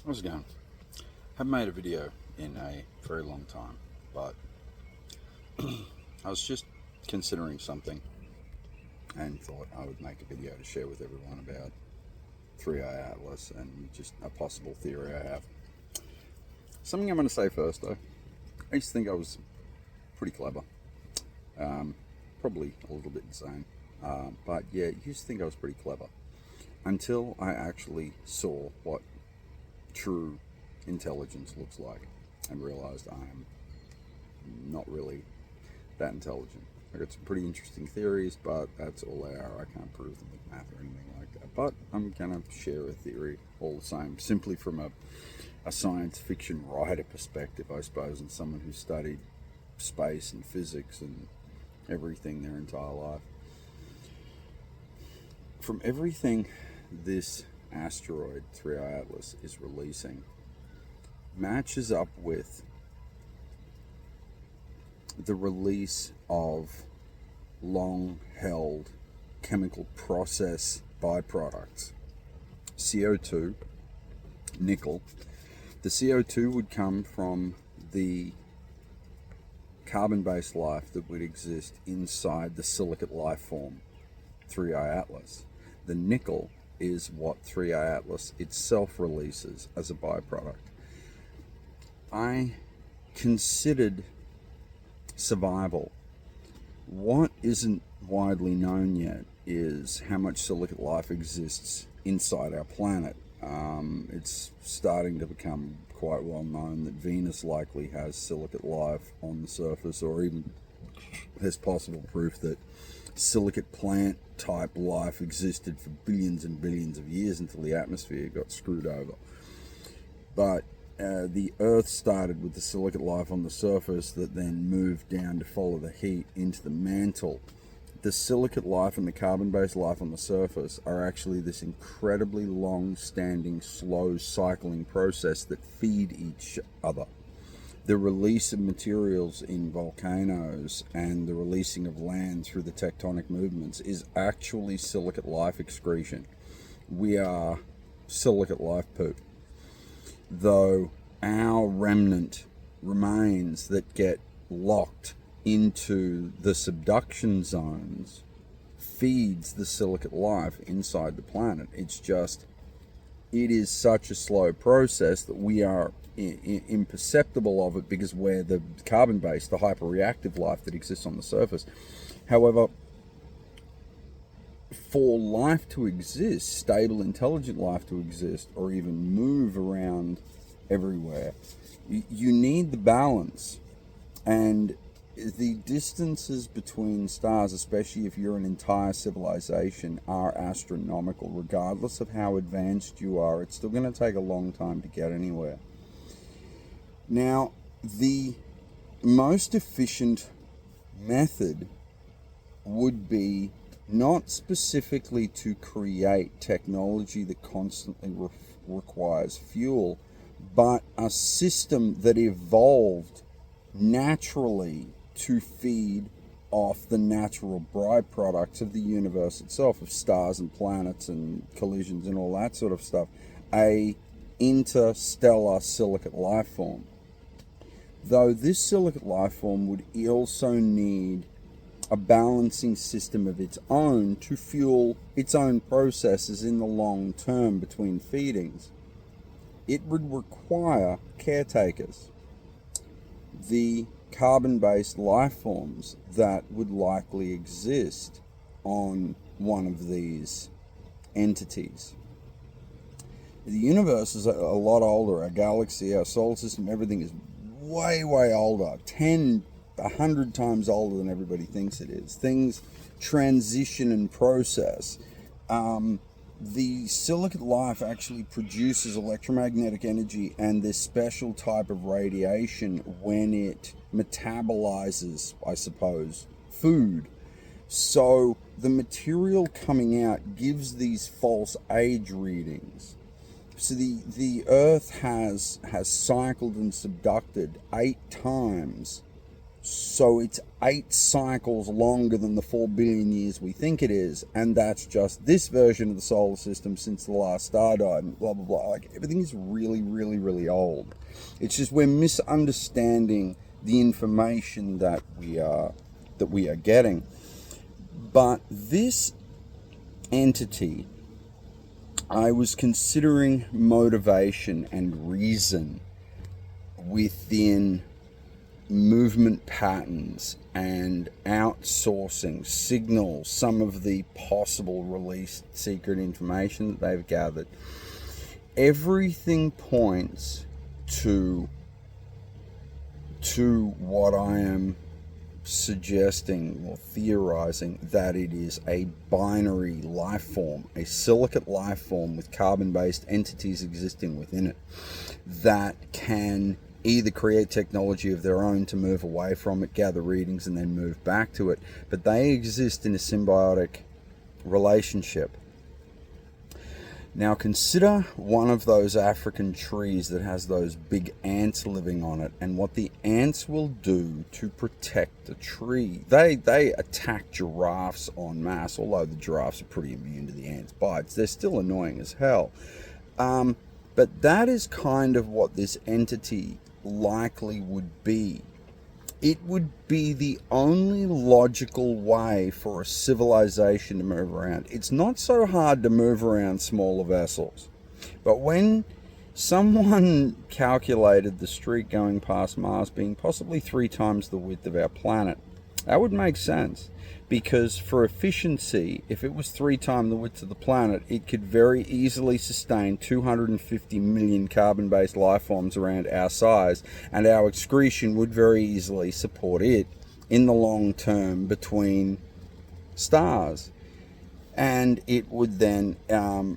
How's it going? Haven't made a video in a very long time, but I was just considering something and thought I would make a video to share with everyone about 3i Atlas and just a possible theory I have. Something I'm going to say first though, I used to think I was pretty clever, probably a little bit insane, but yeah, I used to think I was pretty clever until I actually saw what true intelligence looks like and realized I am not really that intelligent. I got some pretty interesting theories, but that's all they are. I can't prove them with math or anything like that. But I'm gonna share a theory all the same, simply from a science fiction writer perspective, I suppose, and someone who studied space and physics and everything their entire life. From everything this asteroid 3i Atlas is releasing matches up with the release of long-held chemical process byproducts. CO2, nickel. The CO2 would come from the carbon-based life that would exist inside the silicate life form 3i Atlas. The nickel is what 3i Atlas itself releases as a byproduct. I considered survival. What isn't widely known yet is how much silicate life exists inside our planet. It's starting to become quite well known that Venus likely has silicate life on the surface, or even there's possible proof that silicate plant type life existed for billions and billions of years until the atmosphere got screwed over. But the Earth started with the silicate life on the surface that then moved down to follow the heat into the mantle. The silicate life and the carbon-based life on the surface are actually this incredibly long-standing, slow cycling process that feed each other. The release of materials in volcanoes and the releasing of land through the tectonic movements is actually silicate life excretion. We are silicate life poop. Though our remnant remains that get locked into the subduction zones feeds the silicate life inside the planet. It is such a slow process that we are imperceptible of it because we're the carbon-based, the hyperreactive life that exists on the surface. However, for life to exist, stable, intelligent life to exist, or even move around everywhere, you need the balance. And the distances between stars, especially if you're an entire civilization, are astronomical. Regardless of how advanced you are, it's still going to take a long time to get anywhere. Now, the most efficient method would be not specifically to create technology that constantly requires fuel, but a system that evolved naturally to feed off the natural byproducts of the universe itself, of stars and planets and collisions and all that sort of stuff. A interstellar silicate life form. Though this silicate life form would also need a balancing system of its own to fuel its own processes in the long term between feedings. It would require caretakers, the carbon-based life forms that would likely exist on one of these entities. The universe is a lot older. Our galaxy, our solar system, everything is way, way older. 100 times older than everybody thinks it is. Things transition and process. The silicate life actually produces electromagnetic energy and this special type of radiation when it metabolizes, I suppose, food. So the material coming out gives these false age readings. So the Earth has cycled and subducted 8 times So it's 8 cycles longer than the 4 billion years we think it is. And that's just this version of the solar system since the last star died and blah, blah, blah. Like, everything is really, really, really old. It's just we're misunderstanding the information that we are getting. But this entity, I was considering motivation and reason within movement patterns and outsourcing signals, some of the possible released secret information that they've gathered. Everything points to what I am suggesting or theorizing, that it is a binary life form, a silicate life form with carbon-based entities existing within it that can either create technology of their own to move away from it, gather readings, and then move back to it. But they exist in a symbiotic relationship. Now consider one of those African trees that has those big ants living on it, and what the ants will do to protect the tree. They attack giraffes en masse, although the giraffes are pretty immune to the ants' bites. They're still annoying as hell. But that is kind of what this entity likely would be. It would be the only logical way for a civilization to move around. It's not so hard to move around smaller vessels. But when someone calculated the street going past Mars being possibly 3 times the width of our planet, that would make sense. Because for efficiency, if it was 3 times the width of the planet, it could very easily sustain 250 million carbon-based life forms around our size, and our excretion would very easily support it in the long term between stars. And it would then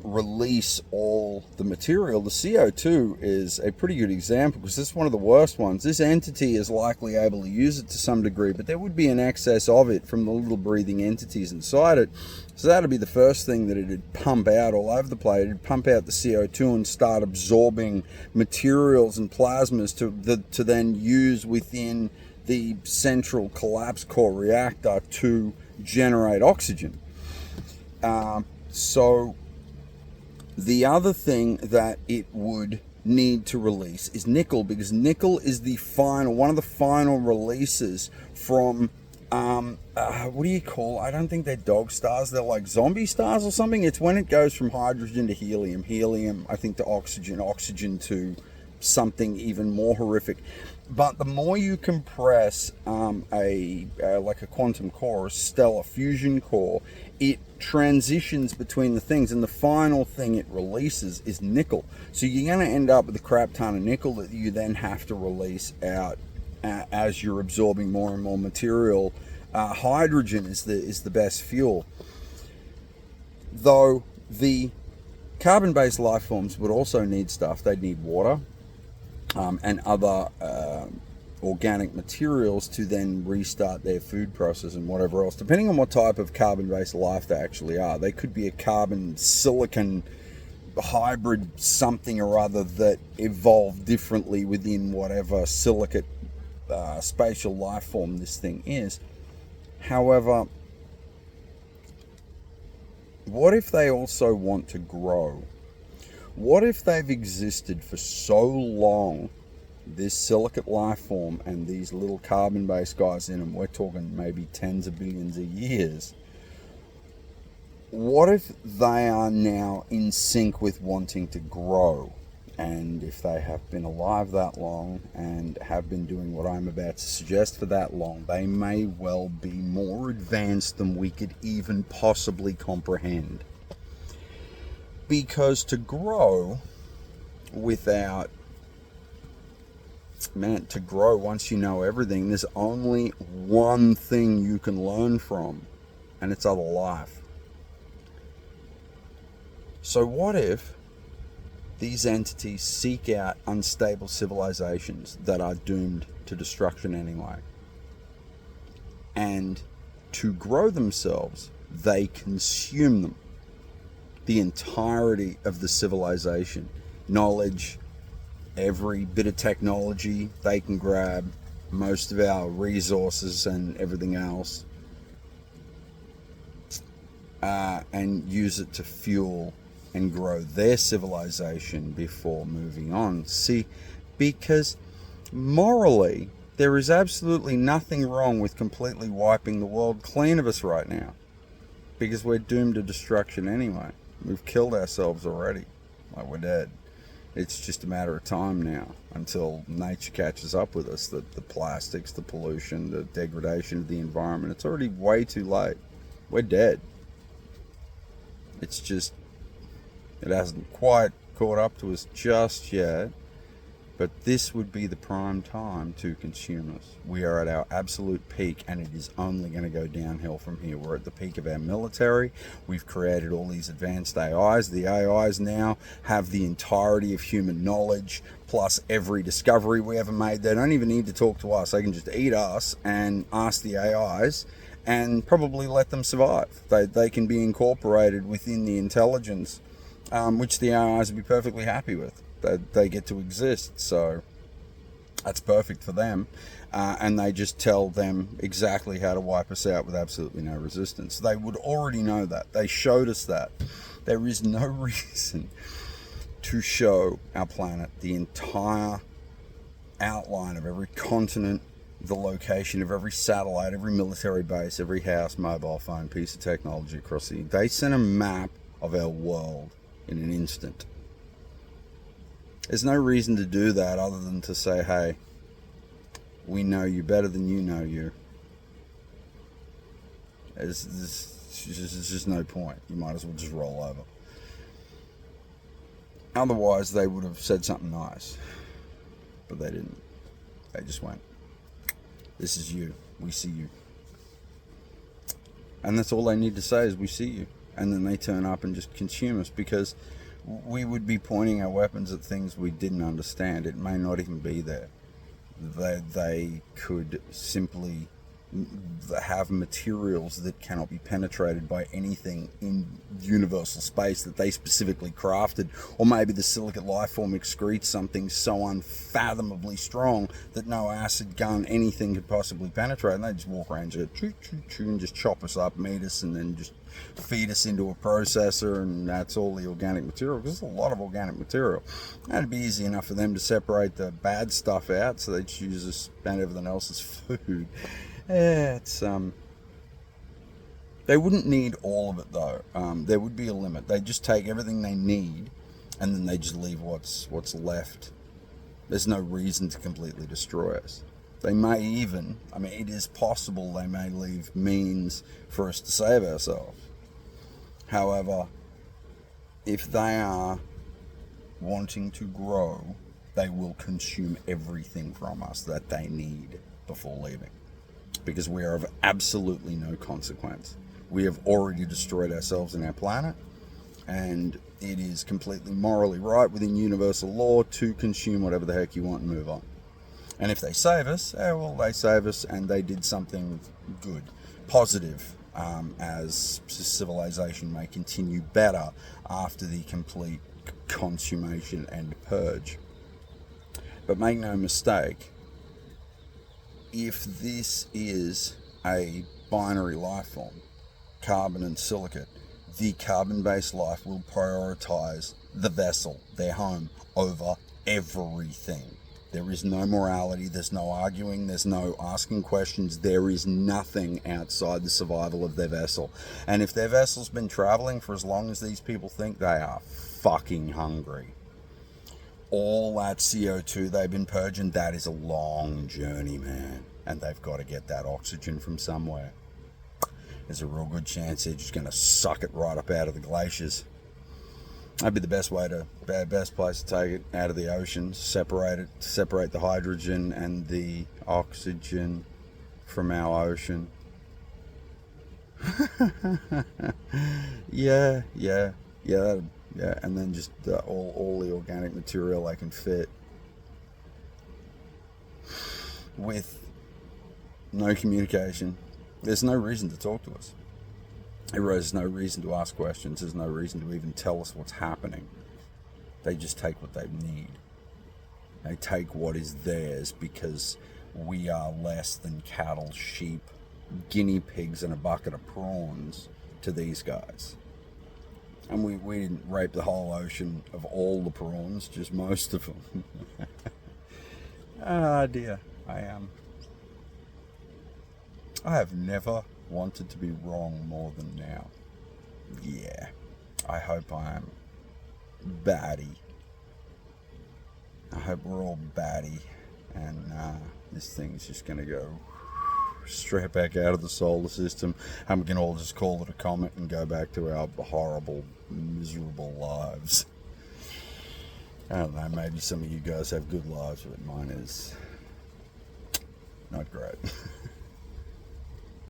release all the material. The CO2 is a pretty good example, because this is one of the worst ones. This entity is likely able to use it to some degree, but there would be an excess of it from the little breathing entities inside it. So that would be the first thing that it would pump out all over the place. It would pump out the CO2 and start absorbing materials and plasmas to then use within the central collapse core reactor to generate oxygen. So the other thing that it would need to release is nickel, because nickel is one of the final releases from what do you call, I don't think they're dog stars, they're like zombie stars or something. It's when it goes from hydrogen to helium I think to oxygen to something even more horrific. But the more you compress like a quantum core, a stellar fusion core, it transitions between the things, and the final thing it releases is nickel. So you're going to end up with a crap ton of nickel that you then have to release out as you're absorbing more and more material. Hydrogen is the best fuel. Though the carbon-based life forms would also need stuff. They'd need water and other organic materials to then restart their food process and whatever else, depending on what type of carbon-based life they actually are. They could be a carbon silicon hybrid something or other that evolved differently within whatever silicate spatial life form this thing is. However, what if they also want to grow? What if they've existed for so long, this silicate life form and these little carbon-based guys in them, we're talking maybe tens of billions of years. What if they are now in sync with wanting to grow? And if they have been alive that long and have been doing what I'm about to suggest for that long, they may well be more advanced than we could even possibly comprehend. Because to grow to grow once you know everything, there's only one thing you can learn from, and it's other life. So what if these entities seek out unstable civilizations that are doomed to destruction anyway? And to grow themselves, they consume them. The entirety of the civilization, knowledge, every bit of technology they can grab, most of our resources and everything else, and use it to fuel and grow their civilization before moving on. See, because morally, there is absolutely nothing wrong with completely wiping the world clean of us right now, because we're doomed to destruction anyway. We've killed ourselves already. Like, we're dead. It's just a matter of time now until nature catches up with us. The plastics, the pollution, the degradation of the environment. It's already way too late. We're dead. It's just, it hasn't quite caught up to us just yet. But this would be the prime time to consume us. We are at our absolute peak, and it is only going to go downhill from here. We're at the peak of our military. We've created all these advanced AIs. The AIs now have the entirety of human knowledge, plus every discovery we ever made. They don't even need to talk to us. They can just eat us and ask the AIs and probably let them survive. They can be incorporated within the intelligence, which the AIs would be perfectly happy with. They get to exist, so that's perfect for them, and they just tell them exactly how to wipe us out with absolutely no resistance. They would already know that. They showed us that. There is no reason to show our planet the entire outline of every continent, the location of every satellite, every military base, every house, mobile phone, piece of technology across the... They sent a map of our world in an instant. There's no reason to do that other than to say, hey, we know you better than you know you. There's just no point. You might as well just roll over. Otherwise, they would have said something nice. But they didn't. They just went, this is you. We see you. And that's all they need to say is, we see you. And then they turn up and just consume us, because we would be pointing our weapons at things we didn't understand. It may not even be there. They could simply have materials that cannot be penetrated by anything in universal space that they specifically crafted, or maybe the silicate life form excretes something so unfathomably strong that no acid, gun, anything could possibly penetrate, and they just walk around and just chop us up, meat us, and then just feed us into a processor, and that's all the organic material, because there's a lot of organic material. That'd be easy enough for them to separate the bad stuff out, so they'd use us and everything else as food. Yeah, it's they wouldn't need all of it though. There would be a limit. They just take everything they need, and then they just leave what's left. There's no reason to completely destroy us. They may even, I mean, it is possible they may leave means for us to save ourselves. However, if they are wanting to grow, they will consume everything from us that they need before leaving, because we are of absolutely no consequence. We have already destroyed ourselves and our planet, and it is completely morally right within universal law to consume whatever the heck you want and move on. And if they save us, well, they save us, and they did something good, positive, as civilization may continue better after the complete consummation and purge. But make no mistake, if this is a binary life form, carbon and silicate, the carbon-based life will prioritize the vessel, their home, over everything. There is no morality, there's no arguing, there's no asking questions, there is nothing outside the survival of their vessel. And if their vessel's been traveling for as long as these people think, they are fucking hungry. All that CO2 they've been purging, that is a long journey, man. And they've got to get that oxygen from somewhere. There's a real good chance they're just going to suck it right up out of the glaciers. That'd be the best place to take it, out of the ocean, separate the hydrogen and the oxygen from our ocean. yeah, and then just all the organic material they can fit, with no communication. There's no reason to talk to us. There's no reason to ask questions. There's no reason to even tell us what's happening. They just take what they need. They take what is theirs because we are less than cattle, sheep, guinea pigs, and a bucket of prawns to these guys. And we didn't rape the whole ocean of all the prawns, just most of them. Ah, dear. I have never wanted to be wrong more than now. Yeah, I hope I am batty. I hope we're all batty, and this thing's just going to go straight back out of the solar system, and we can all just call it a comet and go back to our horrible, miserable lives. I don't know, maybe some of you guys have good lives, but mine is not great.